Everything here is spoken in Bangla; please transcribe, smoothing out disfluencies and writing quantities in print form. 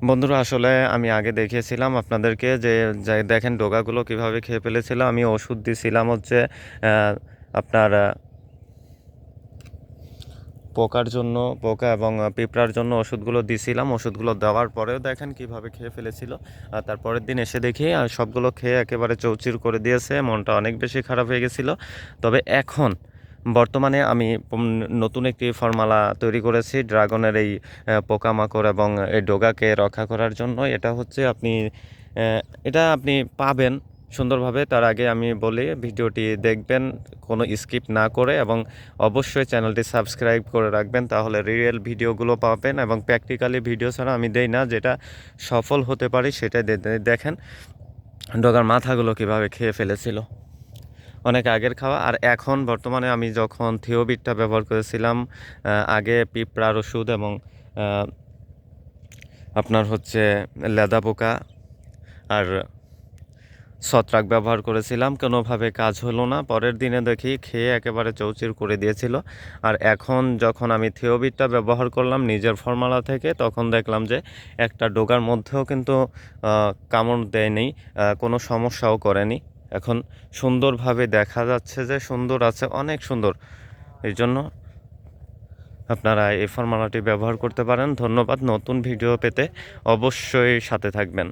বন্ধুরা আসলে আমি আগে দেখিয়েছিলাম আপনাদেরকে যে দেখেন ডোগাগুলো কিভাবে খেয়ে ফেলেছিল। আমি ওষুধ দিছিলাম হচ্ছে আপনার পোকার জন্য, পোকা এবং পিঁপড়ার জন্য ওষুধগুলো দিছিলাম। ওষুধগুলো দেওয়ার পরেও দেখেন কিভাবে খেয়ে ফেলেছিল। আর তারপরের দিন এসে দেখি সবগুলো খেয়ে একেবারে চৌচির করে দিয়েছে। মনটা অনেক বেশি খারাপ হয়ে গেছিলো। তবে এখন বর্তমানে আমি নতুন একটি ফর্মুলা তৈরি করেছি ড্রাগনের এই পোকামাকড় এবং এই ডোগাকে রক্ষা করার জন্য। এটা হচ্ছে এটা আপনি পাবেন সুন্দরভাবে। তার আগে আমি বলি ভিডিওটি দেখবেন কোনো স্কিপ না করে, এবং অবশ্যই চ্যানেলটি সাবস্ক্রাইব করে রাখবেন, তাহলে রিয়েল ভিডিওগুলো পাবেন। এবং প্র্যাকটিক্যালি ভিডিও ছাড়া আমি দেই না, যেটা সফল হতে পারি সেটাই দেখেন ডগার মাথাগুলো কিভাবে খেয়ে ফেলেছিল, অনেক আগের খাওয়া। আর এখন বর্তমানে আমি যখন থিওবিটটা ব্যবহার করেছিলাম, আগে পিঁপড়ার ওষুধ এবং আপনার হচ্ছে লেদা পোকা আর ছত্রাক ব্যবহার করেছিলাম, কোনোভাবে কাজ হলো না। পরের দিনে দেখি খেয়ে একেবারে চৌচির করে দিয়েছিল। আর এখন যখন আমি থিওবিটটা ব্যবহার করলাম নিজের ফর্মুলা থেকে, তখন দেখলাম যে একটা ডোগার মধ্যেও কিন্তু কামড় দেয়নি, কোনো সমস্যাও করেনি। এখন সুন্দরভাবে দেখা যাচ্ছে যে সুন্দর আছে, অনেক সুন্দর। এই জন্য আপনারা এই ফর্মুলাটি ব্যবহার করতে পারেন। ধন্যবাদ। নতুন ভিডিও পেতে অবশ্যই সাথে থাকবেন।